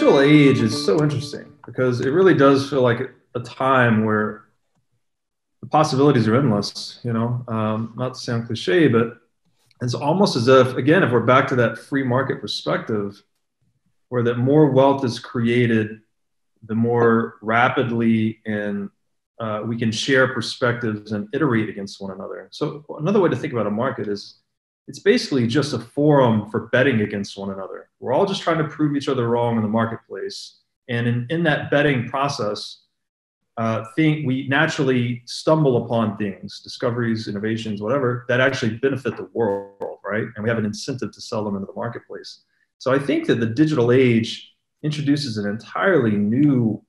digital age is so interesting because it really does feel like a time where the possibilities are endless, not to sound cliche, but it's almost as if, again, if we're back to that free market perspective, where that more wealth is created, the more rapidly and we can share perspectives and iterate against one another. So another way to think about a market is it's basically just a forum for betting against one another. We're all just trying to prove each other wrong in the marketplace. And in that betting process, we naturally stumble upon things, discoveries, innovations, whatever, that actually benefit the world, right? And we have an incentive to sell them into the marketplace. So I think that the digital age introduces an entirely new,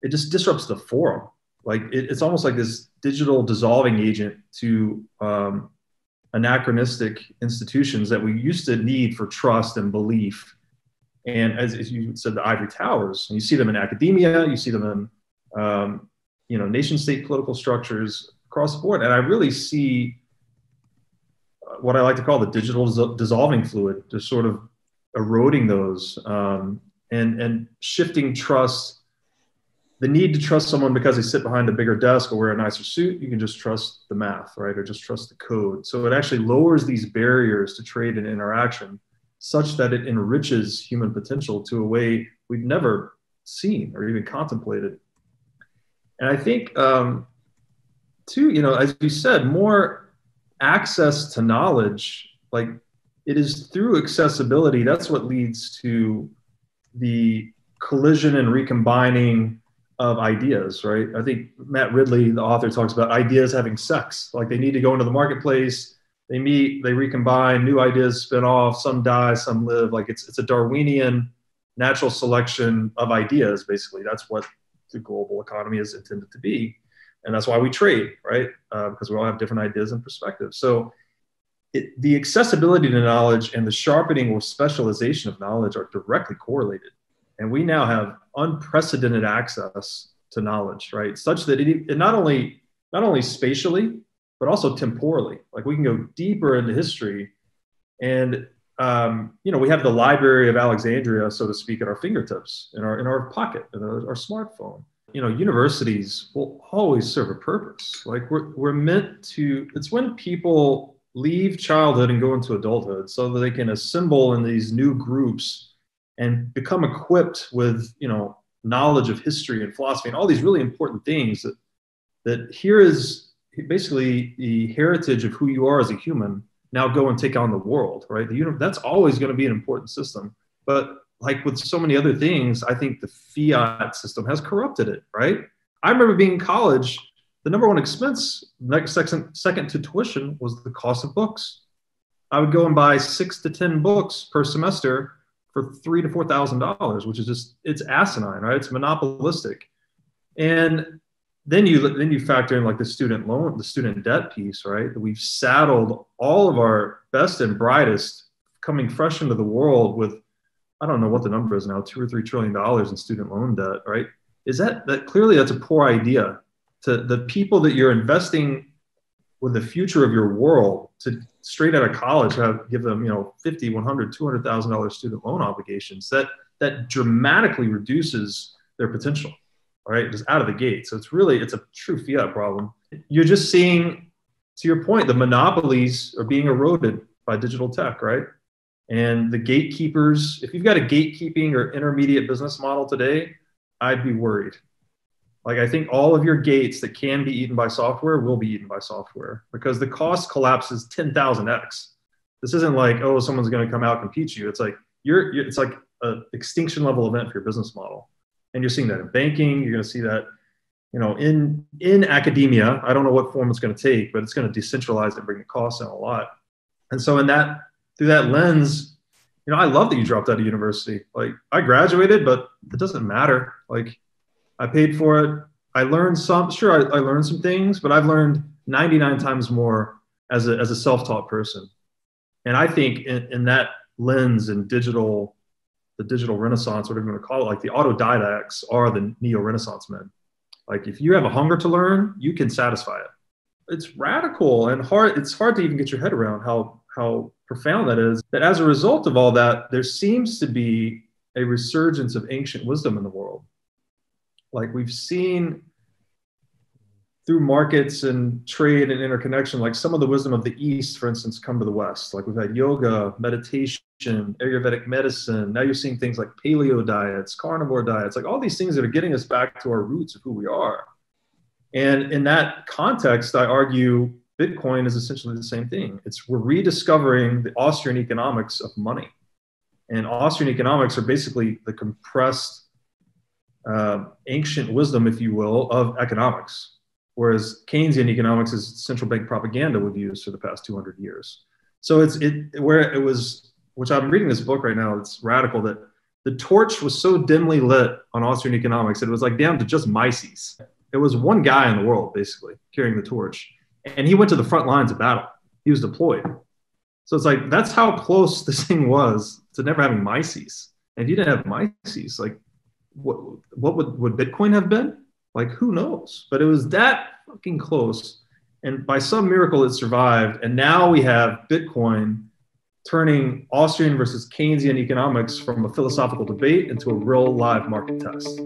it just disrupts the forum. Like it's almost like this digital dissolving agent to anachronistic institutions that we used to need for trust and belief. And as you said, the ivory towers, and you see them in academia, you see them in nation state political structures across the board. And I really see what I like to call the digital dissolving fluid, just sort of eroding those and shifting trust. The need to trust someone because they sit behind a bigger desk or wear a nicer suit, you can just trust the math, right? Or just trust the code. So it actually lowers these barriers to trade and interaction such that it enriches human potential to a way we've never seen or even contemplated. And I think, too, as you said, more access to knowledge, like it is through accessibility, that's what leads to the collision and recombining of ideas, right? I think Matt Ridley, the author, talks about ideas having sex. Like they need to go into the marketplace, they meet, they recombine, new ideas spin off, some die, some live. Like it's a Darwinian natural selection of ideas, basically. That's what the global economy is intended to be. And that's why we trade, right? Because we all have different ideas and perspectives. So the accessibility to knowledge and the sharpening or specialization of knowledge are directly correlated. And we now have unprecedented access to knowledge, right? Such that it not only spatially, but also temporally. Like we can go deeper into history, and we have the Library of Alexandria, so to speak, at our fingertips, in our pocket, in our smartphone. Universities will always serve a purpose. Like we're meant to. It's when people leave childhood and go into adulthood, so that they can assemble in these new groups and become equipped with, knowledge of history and philosophy and all these really important things that here is basically the heritage of who you are as a human. Now go and take on the world, right? That's always going to be an important system. But like with so many other things, I think the fiat system has corrupted it, right? I remember being in college, the number one expense, next second to tuition, was the cost of books. I would go and buy 6 to 10 books per semester for $3,000 to $4,000, which is just, it's asinine, right? It's monopolistic. And then you factor in like the student loan, the student debt piece, right? That we've saddled all of our best and brightest coming fresh into the world with, I don't know what the number is now, $2 or $3 trillion in student loan debt, right? Is that clearly that's a poor idea to the people that you're investing with the future of your world to straight out of college, give them, $50, $100, $200,000 student loan obligations. That dramatically reduces their potential, right? Just out of the gate. So it's a true fiat problem. You're just seeing, to your point, the monopolies are being eroded by digital tech, right? And the gatekeepers, if you've got a gatekeeping or intermediate business model today, I'd be worried. Like I think all of your gates that can be eaten by software will be eaten by software because the cost collapses 10,000x. This isn't like, oh, someone's going to come out and compete you. It's like it's like an extinction level event for your business model. And you're seeing that in banking. You're going to see that, in academia. I don't know what form it's going to take, but it's going to decentralize and bring the costs down a lot. And so through that lens, I love that you dropped out of university. Like I graduated, but it doesn't matter. Like I paid for it. I learned I learned some things, but I've learned 99 times more as a self-taught person. And I think in that lens and the digital renaissance, whatever you want to call it, like the autodidacts are the neo-renaissance men. Like if you have a hunger to learn, you can satisfy it. It's radical and hard. It's hard to even get your head around how profound that is. That as a result of all that, there seems to be a resurgence of ancient wisdom in the world. Like we've seen through markets and trade and interconnection, like some of the wisdom of the East, for instance, come to the West. Like we've had yoga, meditation, Ayurvedic medicine. Now you're seeing things like paleo diets, carnivore diets, like all these things that are getting us back to our roots of who we are. And in that context, I argue Bitcoin is essentially the same thing. We're rediscovering the Austrian economics of money. And Austrian economics are basically the compressed ancient wisdom, if you will, of economics. Whereas Keynesian economics is central bank propaganda we've used for the past 200 years. So where it was, which I'm reading this book right now, it's radical, that the torch was so dimly lit on Austrian economics that it was like down to just Mises. It was one guy in the world, basically, carrying the torch. And he went to the front lines of battle. He was deployed. So it's like, that's how close this thing was to never having Mises. And if you didn't have Mises, like, what would Bitcoin have been? Like, who knows? But it was that fucking close. And by some miracle, it survived. And now we have Bitcoin turning Austrian versus Keynesian economics from a philosophical debate into a real live market test.